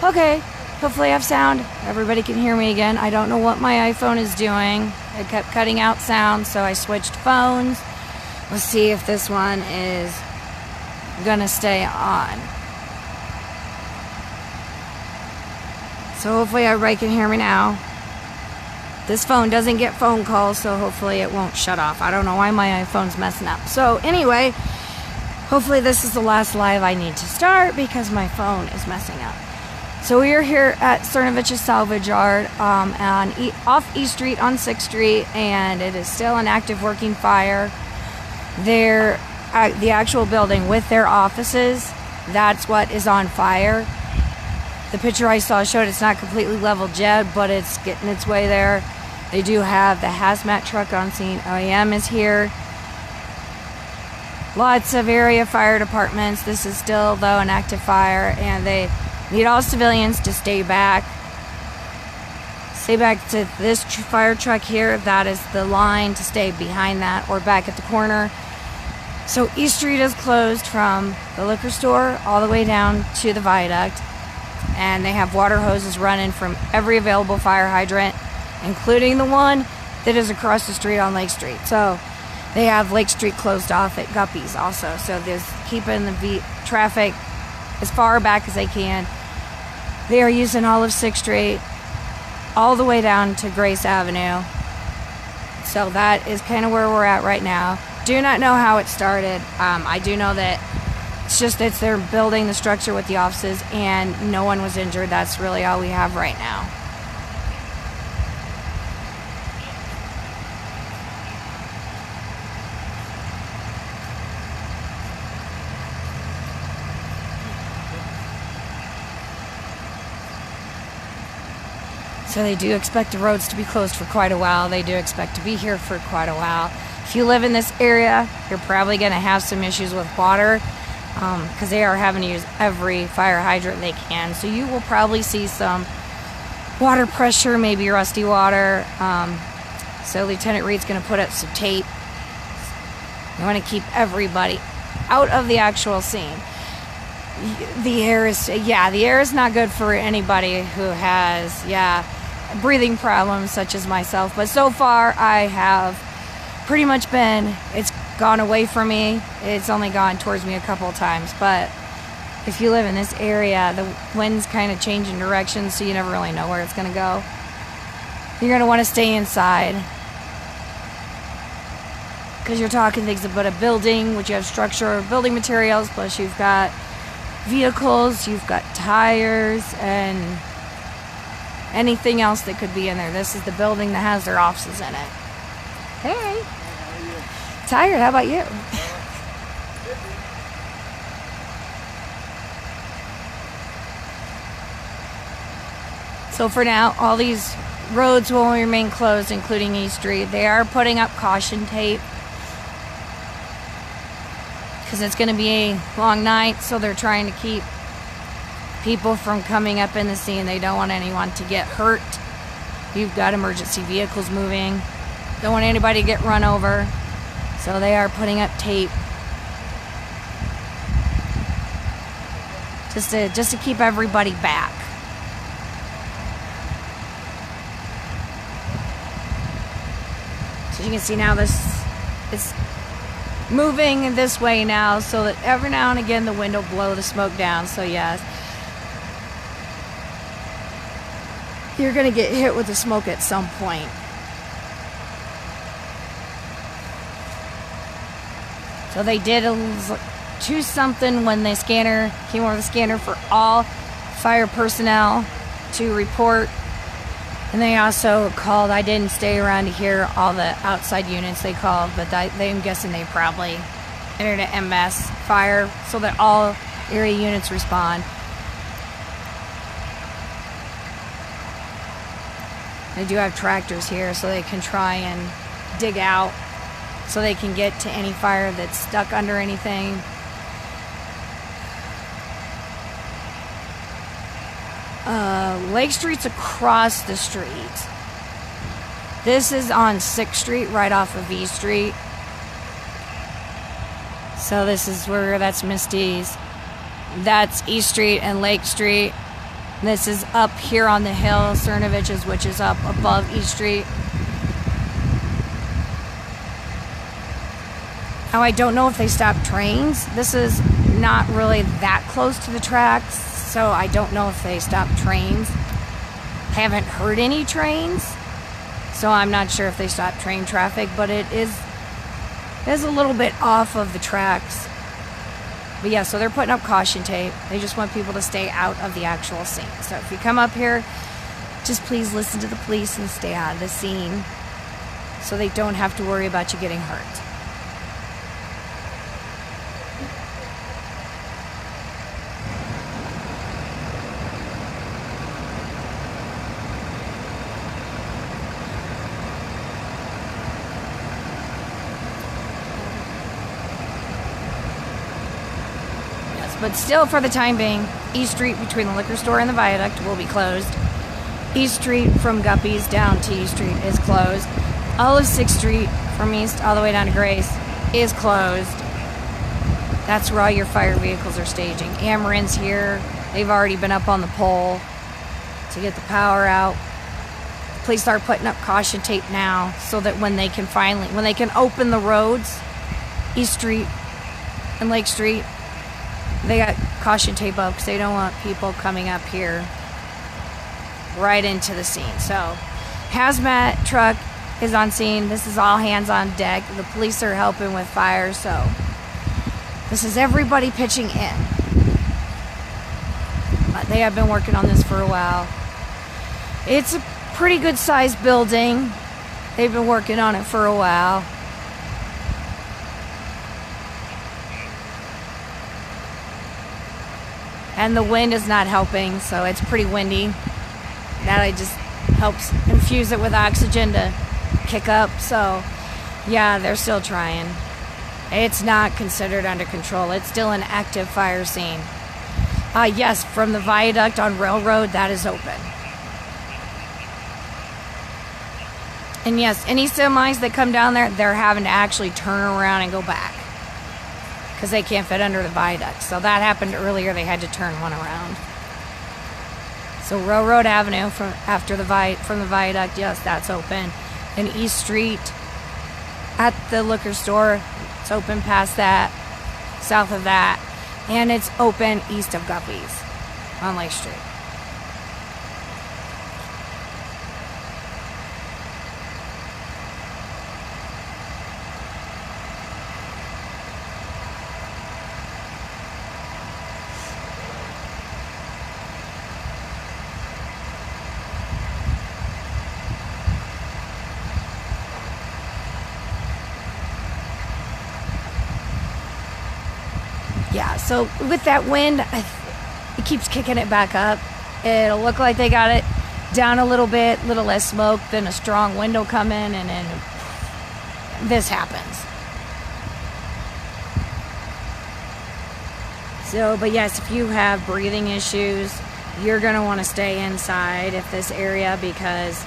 Okay, hopefully I have sound. Everybody can hear me again. I don't know what my iPhone is doing. It kept cutting out sound, so I switched phones. Let's see if this one is gonna stay on. So hopefully everybody can hear me now. This phone doesn't get phone calls, so hopefully it won't shut off. I don't know why my iPhone's messing up. So anyway, hopefully this is the last live I need to start because my phone is messing up. So we are here at Cernovich Salvage Yard off East Street on 6th Street, and it is still an active working fire. The actual building with their offices, that's what is on fire. The picture I saw showed it's not completely leveled yet, but it's getting its way there. They do have the hazmat truck on scene. OEM is here. Lots of area fire departments. This is still, though, an active fire, and they need all civilians to stay back. Stay back to this fire truck here. That is the line to stay behind that or back at the corner. So East Street is closed from the liquor store all the way down to the viaduct. And they have water hoses running from every available fire hydrant, including the one that is across the street on Lake Street. So they have Lake Street closed off at Guppy's also. So they're keeping the traffic as far back as they can. They are using all of 6th Street all the way down to Grace Avenue. So that is kind of where we're at right now. Do not know how it started. I do know that it's they're building the structure with the offices and no one was injured. That's really all we have right now. So they do expect the roads to be closed for quite a while. They do expect to be here for quite a while. If you live in this area, you're probably going to have some issues with water because they are having to use every fire hydrant they can. So you will probably see some water pressure, maybe rusty water. So Lieutenant Reed's going to put up some tape. You want to keep everybody out of the actual scene. The air is not good for anybody who has, breathing problems such as myself. But so far, I have pretty much it's gone away from me. It's only gone towards me a couple of times. But if you live in this area, the wind's kind of changing direction, so you never really know where it's going to go. You're going to want to stay inside because you're talking things about a building, which you have structure, building materials, plus you've got vehicles, you've got tires, and anything else that could be in there. This is the building that has their offices in it. Hey. How are you? Tired. How about you? So for now, all these roads will remain closed, including East Street. They are putting up caution tape because it's going to be a long night, so they're trying to keep people from coming up in the scene. They don't want anyone to get hurt. You've got emergency vehicles moving. Don't want anybody to get run over. So they are putting up tape just to keep everybody back. So you can see now it's moving this way now, so that every now and again the wind will blow the smoke down. So yes, you're gonna get hit with the smoke at some point. So they did choose something when the scanner came over, the scanner for all fire personnel to report. And they also called, I didn't stay around to hear all the outside units they called, but I'm guessing they probably entered an MS fire so that all area units respond. They do have tractors here so they can try and dig out so they can get to any fire that's stuck under anything. Lake Street's across the street. This is on 6th Street, right off of E Street. So this is where, that's Misty's. That's East Street and Lake Street. This is up here on the hill, Cernovich's, which is up above East Street. Now, I don't know if they stopped trains. This is not really that close to the tracks, so I don't know if they stopped trains. Haven't heard any trains, so I'm not sure if they stopped train traffic, but it is a little bit off of the tracks. But yeah, so they're putting up caution tape. They just want people to stay out of the actual scene. So if you come up here, just please listen to the police and stay out of the scene so they don't have to worry about you getting hurt. But still, for the time being, East Street between the liquor store and the viaduct will be closed. East Street from Guppy's down to East Street is closed. All of 6th Street from East all the way down to Grace is closed. That's where all your fire vehicles are staging. Amarin's here. They've already been up on the pole to get the power out. Police are putting up caution tape now so that when they can open the roads, East Street and Lake Street, they got caution tape up because they don't want people coming up here right into the scene. So, hazmat truck is on scene. This is all hands on deck. The police are helping with fire, so this is everybody pitching in. But they have been working on this for a while. It's a pretty good sized building. They've been working on it for a while. And the wind is not helping, so it's pretty windy. That just helps infuse it with oxygen to kick up. So, yeah, they're still trying. It's not considered under control. It's still an active fire scene. Yes, from the viaduct on Railroad, that is open. And yes, any semis that come down there, they're having to actually turn around and go back, because they can't fit under the viaduct. So that happened earlier. They had to turn one around. So Railroad Avenue from the viaduct, yes, that's open. And East Street at the liquor store, it's open past that, south of that, and it's open east of Guppy's on Lake Street. Yeah, so with that wind, it keeps kicking it back up. It'll look like they got it down a little bit, little less smoke, then a strong wind will come in, and then this happens. So, but yes, if you have breathing issues, you're going to want to stay inside if this area, because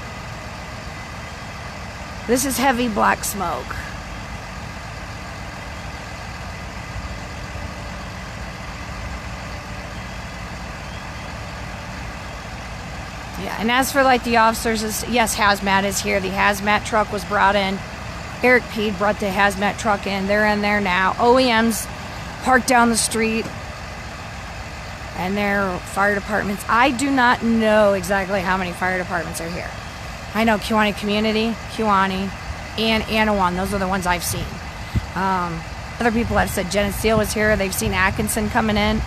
this is heavy black smoke. Yeah, and as for like the officers, yes, hazmat is here. The hazmat truck was brought in. Eric Peed brought the hazmat truck in. They're in there now. OEM's parked down the street, and their fire departments. I do not know exactly how many fire departments are here. I know Kewanee Community, Kewanee, and Anawan. Those are the ones I've seen. Other people have said Geneseo was here. They've seen Atkinson coming in.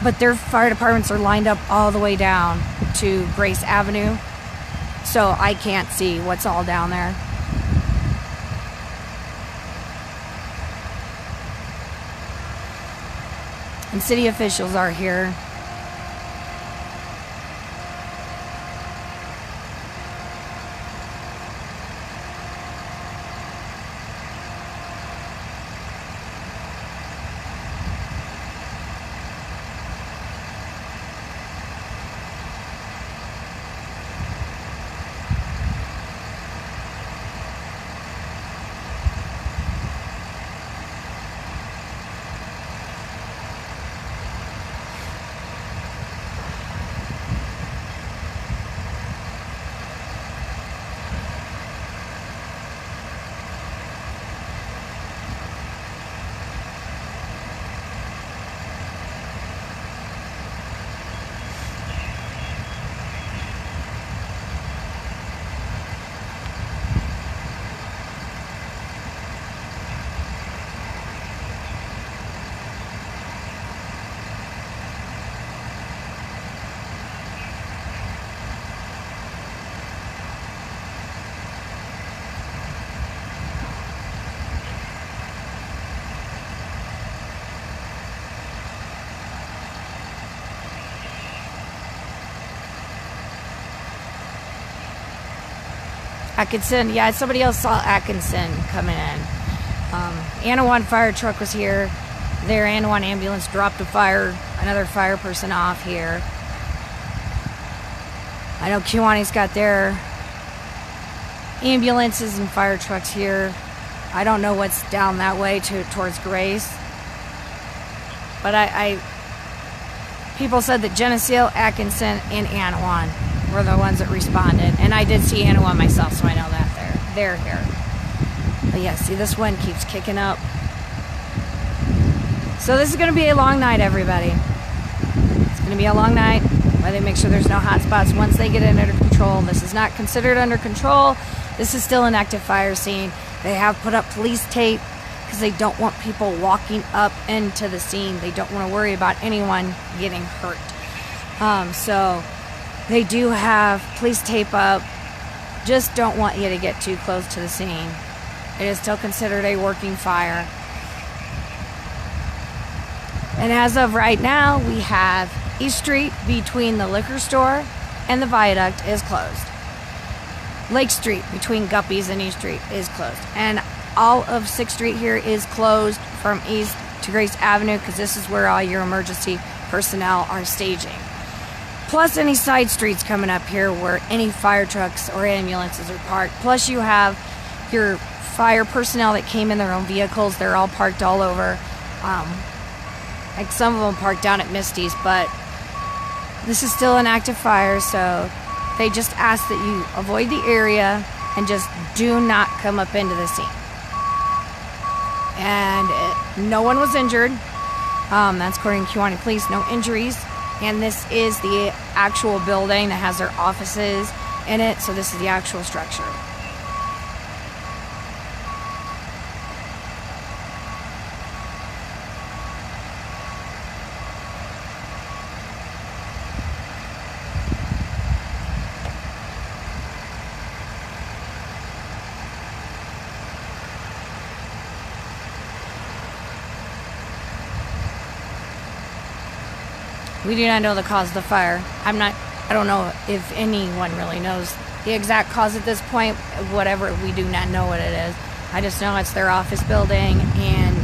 But their fire departments are lined up all the way down to Grace Avenue, so I can't see what's all down there. And city officials are here. Atkinson. Yeah, somebody else saw Atkinson coming in. Anawan fire truck was here. Their Anawan ambulance dropped another fire person off here. I know Kewaunee got their ambulances and fire trucks here. I don't know what's down that way towards Grace. But people said that Geneseo, Atkinson, and Anawan were the ones that responded. And I did see Anawan myself, so I know that they're here. But yeah, see, this wind keeps kicking up. So this is going to be a long night, everybody. It's going to be a long night. Why they make sure there's no hot spots once they get it under control. This is not considered under control. This is still an active fire scene. They have put up police tape because they don't want people walking up into the scene. They don't want to worry about anyone getting hurt. So they do have police tape up. Just don't want you to get too close to the scene. It is still considered a working fire. And as of right now, we have East Street between the liquor store and the viaduct is closed. Lake Street between Guppies and East Street is closed. And all of 6th Street here is closed from East to Grace Avenue because this is where all your emergency personnel are staging. Plus any side streets coming up here where any fire trucks or ambulances are parked. Plus you have your fire personnel that came in their own vehicles. They're all parked all over. Like some of them parked down at Misty's, but this is still an active fire, so they just ask that you avoid the area and just do not come up into the scene. And no one was injured. That's according to Kewaunee Police, no injuries. And this is the actual building that has their offices in it, so this is the actual structure. We do not know the cause of the fire. I don't know if anyone really knows the exact cause at this point. Whatever, we do not know what it is. I just know it's their office building and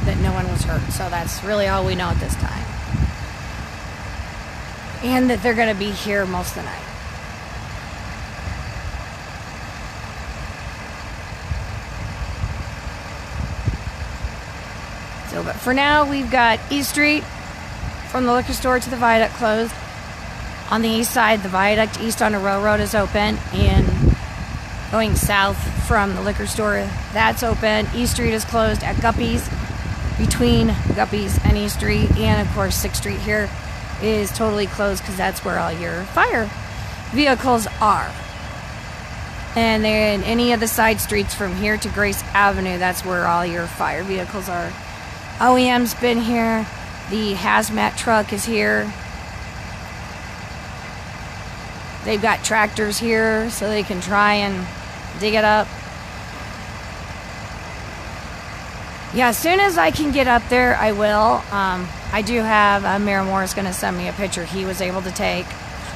that no one was hurt. So that's really all we know at this time. And that they're going to be here most of the night. So, but for now, we've got East Street from the liquor store to the viaduct closed. On the east side, the viaduct east on the railroad is open, and going south from the liquor store, that's open. East Street is closed at Guppies, between Guppies and East Street, and of course 6th Street here is totally closed because that's where all your fire vehicles are. And then any of the side streets from here to Grace Avenue, that's where all your fire vehicles are. OEM's been here. The hazmat truck is here. They've got tractors here so they can try and dig it up. Yeah, as soon as I can get up there, I will. I do have, Mayor Moore is going to send me a picture he was able to take.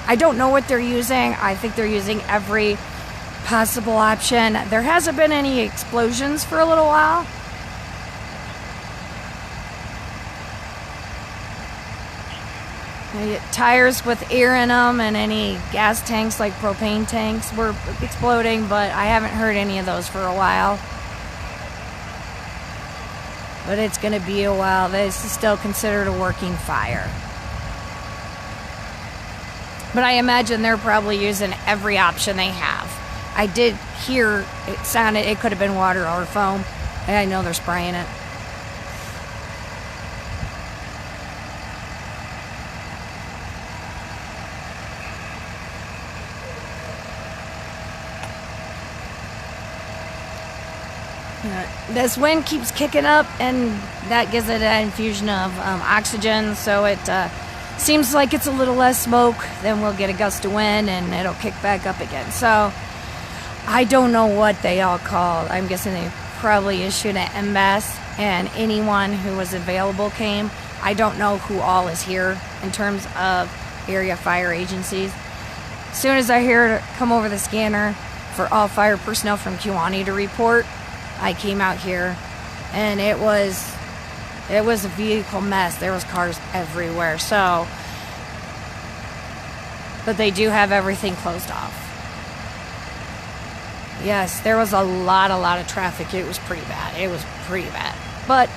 I don't know what they're using. I think they're using every possible option. There hasn't been any explosions for a little while. Tires with air in them and any gas tanks like propane tanks were exploding, but I haven't heard any of those for a while. But it's going to be a while. This is still considered a working fire. But I imagine they're probably using every option they have. I did hear it could have been water or foam, and I know they're spraying it. This wind keeps kicking up, and that gives it an infusion of oxygen, so it seems like it's a little less smoke. Then we'll get a gust of wind, and it'll kick back up again. So I don't know what they all called. I'm guessing they probably issued an MBAS, and anyone who was available came. I don't know who all is here in terms of area fire agencies. As soon as I hear it come over the scanner, for all fire personnel from Kewanee to report. I came out here, and it was a vehicle mess. There was cars everywhere. So, but they do have everything closed off. Yes, there was a lot of traffic. It was pretty bad. It was pretty bad. But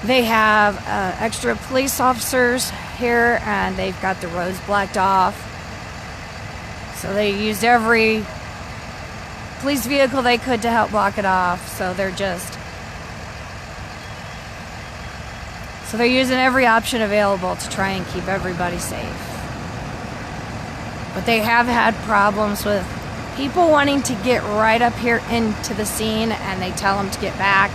they have extra police officers here, and they've got the roads blocked off. So they used every police vehicle they could to help block it off. So they're using every option available to try and keep everybody safe. But they have had problems with people wanting to get right up here into the scene, and they tell them to get back.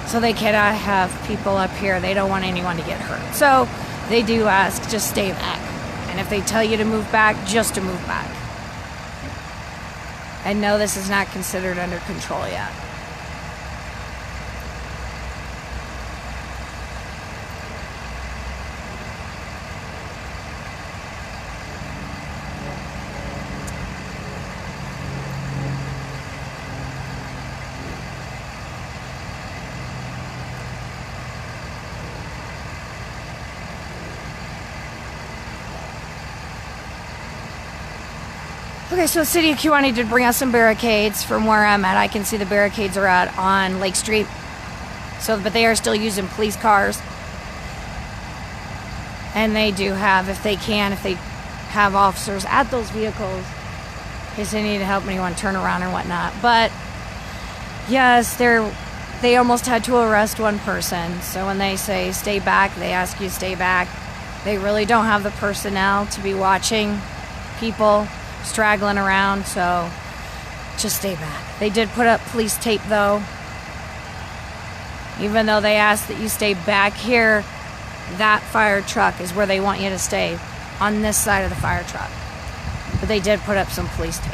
So they cannot have people up here. They don't want anyone to get hurt. So they do ask, just stay back. And if they tell you to move back, just to move back. And no, this is not considered under control yet. Okay, so the city of Kewanee did bring us some barricades from where I'm at. I can see the barricades are out on Lake Street. But they are still using police cars. And they do have, if they have officers at those vehicles in case they need to help anyone turn around or whatnot. But yes, they almost had to arrest one person. So when they say stay back, they ask you to stay back. They really don't have the personnel to be watching people straggling around, so just stay back. They did put up police tape though. Even though they asked that you stay back here, that fire truck is where they want you to stay, on this side of the fire truck. But they did put up some police tape.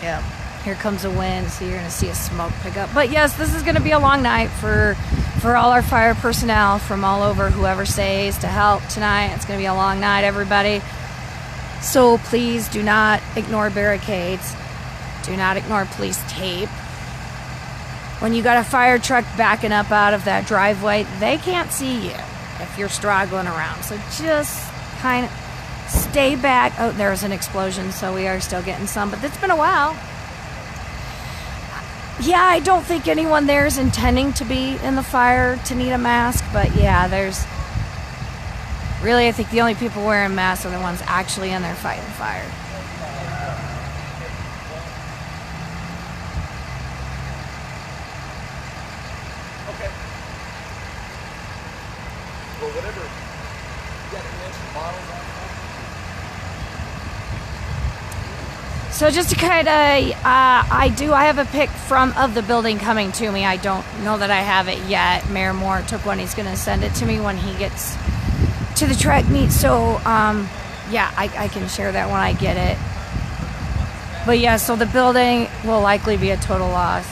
Yep. Here comes the wind, so you're going to see a smoke pick up. But yes, this is going to be a long night for all our fire personnel from all over, whoever stays to help tonight. It's going to be a long night, everybody. So please do not ignore barricades. Do not ignore police tape. When you got a fire truck backing up out of that driveway, they can't see you if you're straggling around. So just kind of stay back. Oh, there's an explosion, so we are still getting some, but it's been a while. Yeah, I don't think anyone there is intending to be in the fire to need a mask, but yeah, I think the only people wearing masks are the ones actually in there fighting the fire. Okay. Well, whatever. You got any extra bottles on? So just to kind of, I have a pic of the building coming to me. I don't know that I have it yet. Mayor Moore took one. He's going to send it to me when he gets to the track meet. So, yeah, I can share that when I get it. But yeah, so the building will likely be a total loss.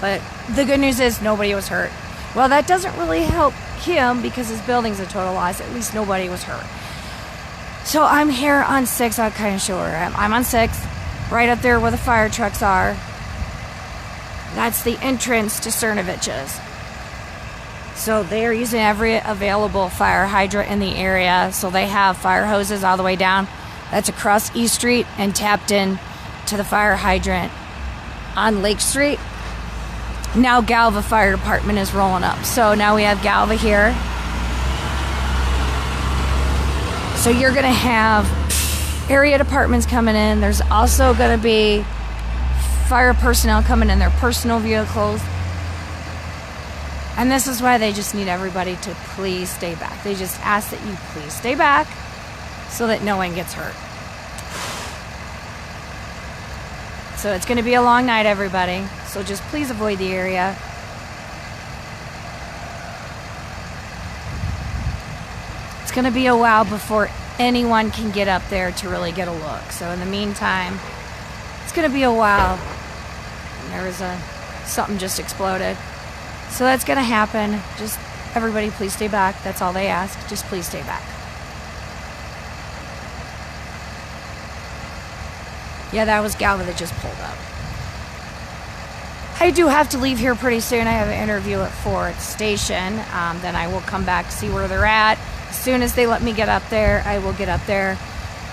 But the good news is nobody was hurt. Well, that doesn't really help him because his building's a total loss. At least nobody was hurt. So I'm here on 6th. I'll kind of show where I am. I'm on 6th, right up there where the fire trucks are. That's the entrance to Cernovich's. So they're using every available fire hydrant in the area. So they have fire hoses all the way down. That's across East Street and tapped in to the fire hydrant on Lake Street. Now Galva Fire Department is rolling up. So now we have Galva here. So you're going to have area departments coming in. There's also going to be fire personnel coming in their personal vehicles. And this is why they just need everybody to please stay back. They just ask that you please stay back so that no one gets hurt. So it's going to be a long night, everybody. So just please avoid the area. It's going to be a while before anyone can get up there to really get a look. So in the meantime, it's gonna be a while. And there was something just exploded. So that's gonna happen. Just everybody please stay back. That's all they ask. Just please stay back. Yeah, that was Galva that just pulled up. I do have to leave here pretty soon. I have an interview at 4 at the station. Then I will come back, see where they're at. As soon as they let me get up there, I will get up there.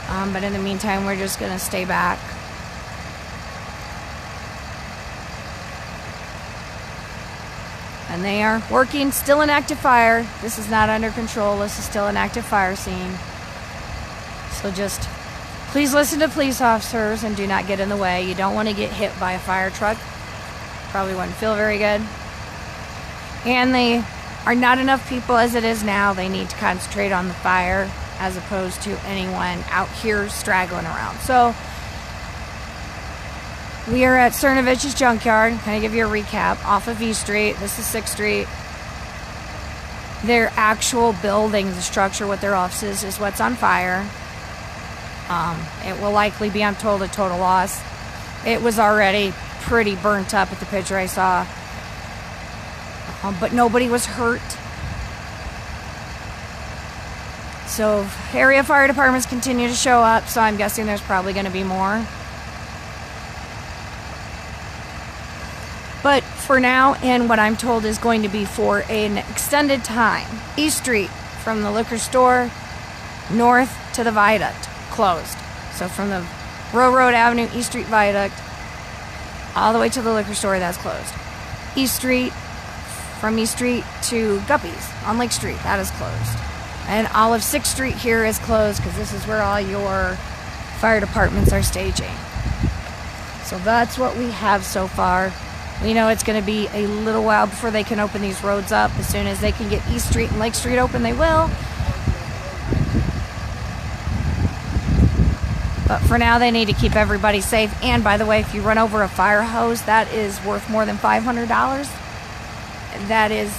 But in the meantime, we're just gonna stay back. And they are working, still an active fire. This is not under control. This is still an active fire scene. So just please listen to police officers and do not get in the way. You don't want to get hit by a fire truck. Probably wouldn't feel very good. And they are not enough people as it is now. They need to concentrate on the fire as opposed to anyone out here straggling around. So we are at Cernovich's junkyard. Can I give you a recap? Off of E Street. This is 6th Street. Their actual building, the structure with their offices, is what's on fire. It will likely be, I'm told, a total loss. It was already pretty burnt up at the picture I saw. But nobody was hurt. So area fire departments continue to show up, so I'm guessing there's probably going to be more. But for now, and what I'm told is going to be for an extended time, E Street from the liquor store north to the viaduct closed. So from the Railroad Avenue E Street viaduct all the way to the liquor store, that's closed. E Street, from E Street to Guppy's on Lake Street, that is closed. And all of 6th Street here is closed because this is where all your fire departments are staging. So that's what we have so far. We know it's going to be a little while before they can open these roads up. As soon as they can get East Street and Lake Street open, they will. But for now, they need to keep everybody safe. And by the way, if you run over a fire hose, that is worth more than $500. That is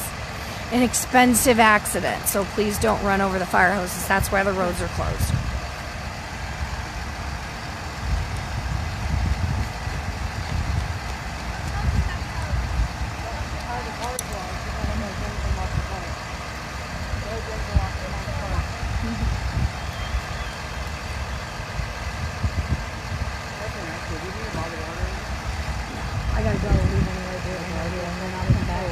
an expensive accident. So please don't run over the fire hoses. That's why the roads are closed. I gotta go leave anyway, do it anyway, and then I'll come back.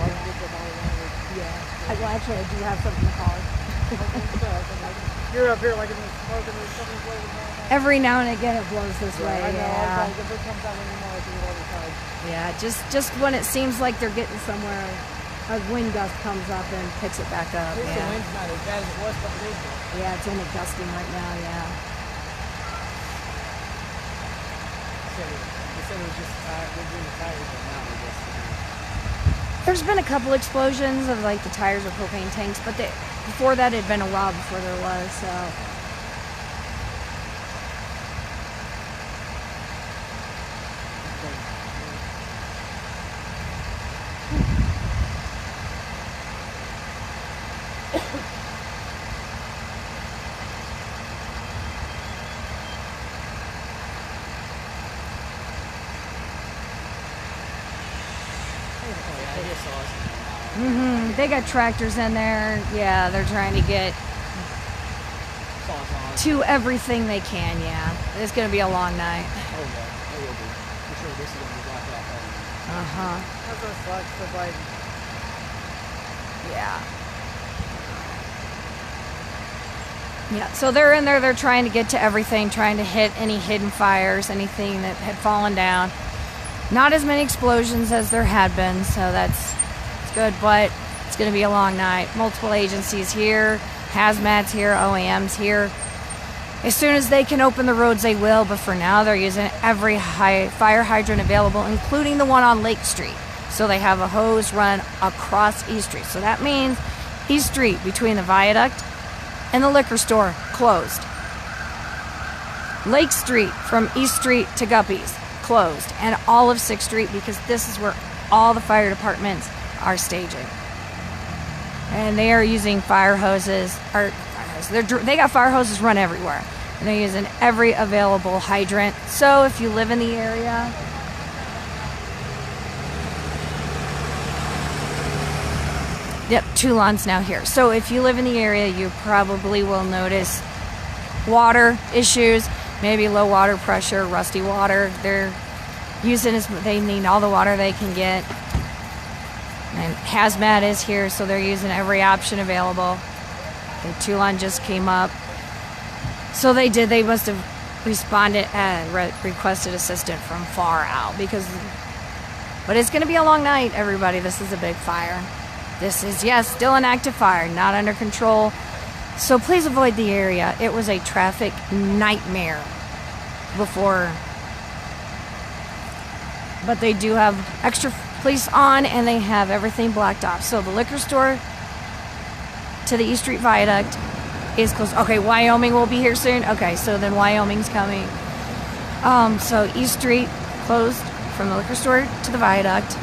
Yeah. Well, actually, I do have something to call. You're up here like in the smoke and there's something blowing around. Every now and again it blows this way, I know, yeah. if it comes out anymore, I do it all the time. Yeah, just when it seems like they're getting somewhere, a wind gust comes up and picks it back up. At least the Yeah, wind's not as bad as it was a couple days ago. yeah, it's only gusting right now, yeah. They said it was just they're doing the tires, but now they're just. There's been a couple explosions of like the tires or propane tanks, but before that it had been a while before there was, so. They got tractors in there. Yeah, they're trying to get to everything they can, yeah. It's going to be a long night. Oh, yeah, it will be. For sure, this is going to be blocked off. Uh-huh. That's what sucks, but like. Yeah. Yeah, so they're in there. They're trying to get to everything, trying to hit any hidden fires, anything that had fallen down. Not as many explosions as there had been, so that's good, but it's going to be a long night. Multiple agencies here, hazmats here, OEMs here. As soon as they can open the roads, they will, but for now they're using every fire hydrant available, including the one on Lake Street. So they have a hose run across East Street. So that means East Street between the viaduct and the liquor store closed. Lake Street from East Street to Guppy's closed, and all of 6th Street, because this is where all the fire departments are staging. And they are using fire hoses, or hose. They got fire hoses run everywhere. And they're using every available hydrant. So if you live in the area, yep, Toulon's now here. So if you live in the area, you probably will notice water issues, maybe low water pressure, rusty water. They're using they need all the water they can get. And hazmat is here, so they're using every option available. Okay, Toulon just came up. So they must have responded and requested assistance from far out but it's going to be a long night, everybody. This is a big fire. This is, yes, still an active fire, not under control. So please avoid the area. It was a traffic nightmare before. But they do have extra police on, and they have everything blocked off. So the liquor store to the East Street Viaduct is closed. Okay, Wyoming will be here soon. Okay, so then Wyoming's coming. So East Street closed from the liquor store to the viaduct.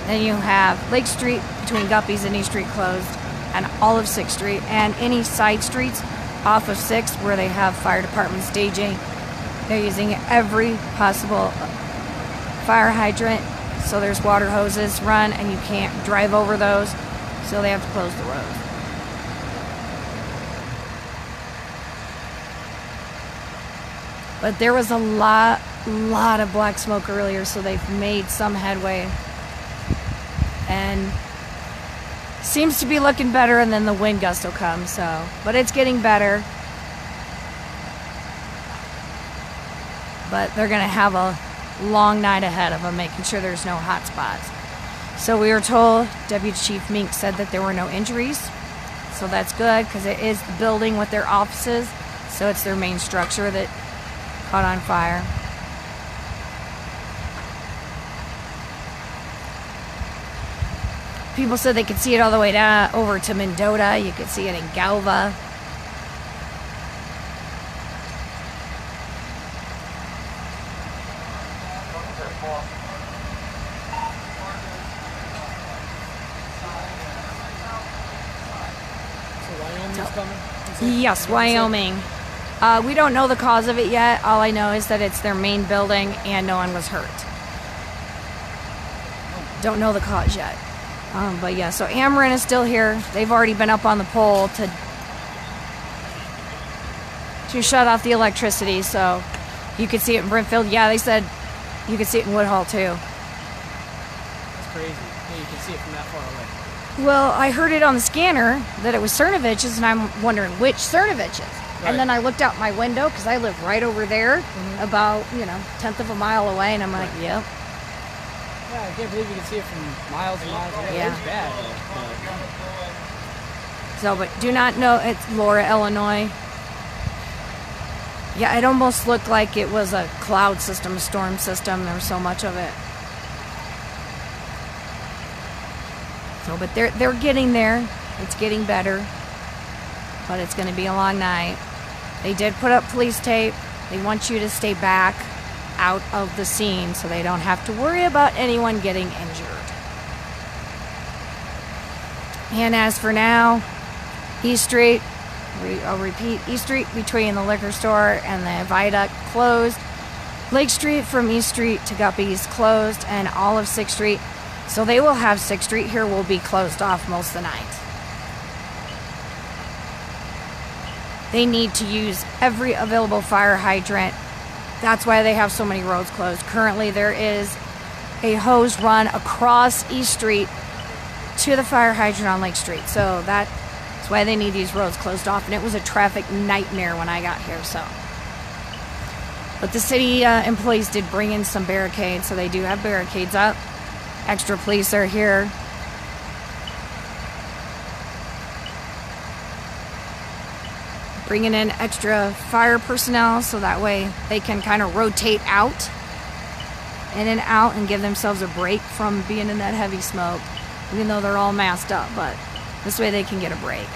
Then you have Lake Street between Guppies and East Street closed, and all of 6th Street, and any side streets off of 6th where they have fire department staging. They're using every possible fire hydrant, so there's water hoses run, and you can't drive over those, so they have to close the road. But there was a lot of black smoke earlier, so they've made some headway. And seems to be looking better, and then the wind gust will come, so. But it's getting better. But they're going to have a long night ahead of them, making sure there's no hot spots. So we were told, Deputy Chief Mink said that there were no injuries. So that's good, because it is the building with their offices. So it's their main structure that caught on fire. People said they could see it all the way down over to Mendota. You could see it in Galva. So Wyoming's coming? Yes, Wyoming. We don't know the cause of it yet. All I know is that it's their main building and no one was hurt. Don't know the cause yet. But yeah, so Ameren is still here. They've already been up on the pole to shut off the electricity. So you could see it in Brimfield. Yeah, they said you could see it in Woodhull too. That's crazy. Yeah, you can see it from that far away. Well, I heard it on the scanner that it was Cernovich's, and I'm wondering which Cernovich's. Right. And then I looked out my window because I live right over there, about 1/10 of a mile away, and I'm like, yep. Yeah, I can't believe you can see it from miles and miles away. Yeah. It's bad. So, but do not know it's Laura, Illinois. Yeah, it almost looked like it was a cloud system, a storm system. There was so much of it. So, but they're getting there. It's getting better. But it's going to be a long night. They did put up police tape. They want you to stay back out of the scene so they don't have to worry about anyone getting injured. And as for now, East Street, I'll repeat, East Street between the liquor store and the viaduct closed. Lake Street from East Street to Guppies closed, and all of 6th Street. So they will have 6th Street here will be closed off most of the night. They need to use every available fire hydrant. That's why they have so many roads closed. Currently, there is a hose run across East Street to the fire hydrant on Lake Street. So that's why they need these roads closed off. And it was a traffic nightmare when I got here. But the city employees did bring in some barricades, so they do have barricades up. Extra police are here. Bringing in extra fire personnel so that way they can kind of rotate out, in and out, and give themselves a break from being in that heavy smoke, even though they're all masked up, but this way they can get a break.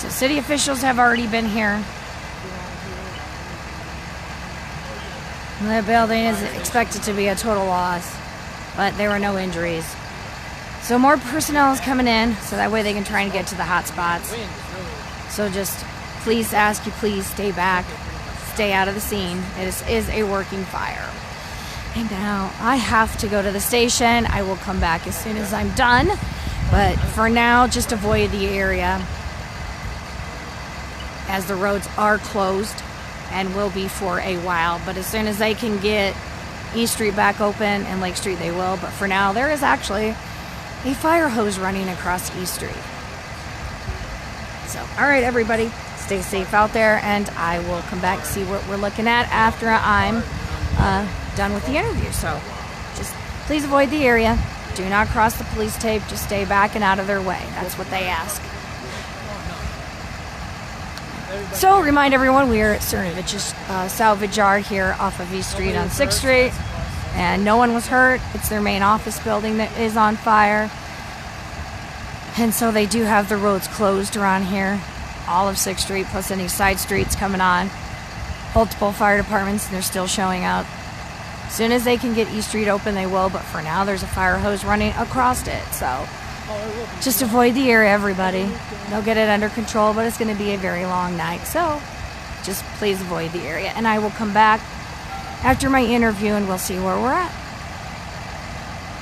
So city officials have already been here. The building is expected to be a total loss, but there were no injuries. So more personnel is coming in, so that way they can try and get to the hot spots. So just please stay back, stay out of the scene. It is a working fire. And now I have to go to the station. I will come back as soon as I'm done, but for now, just avoid the area as the roads are closed and will be for a while. But as soon as they can get East Street back open and Lake Street, they will. But for now, there is actually a fire hose running across East Street. So, all right, everybody, stay safe out there, and I will come back to see what we're looking at after I'm done with the interview. So just please avoid the area. Do not cross the police tape. Just stay back and out of their way. That's what they ask. So remind everyone, we are at Cernovich's Salvage Yard here off of East Street on 6th Street. And no one was hurt. It's their main office building that is on fire. And so they do have the roads closed around here. All of 6th Street plus any side streets coming on. Multiple fire departments, and they're still showing up. As soon as they can get East Street open, they will. But for now, there's a fire hose running across it. So just avoid the area, everybody. They'll get it under control, but it's going to be a very long night. So just please avoid the area. And I will come back after my interview, and we'll see where we're at.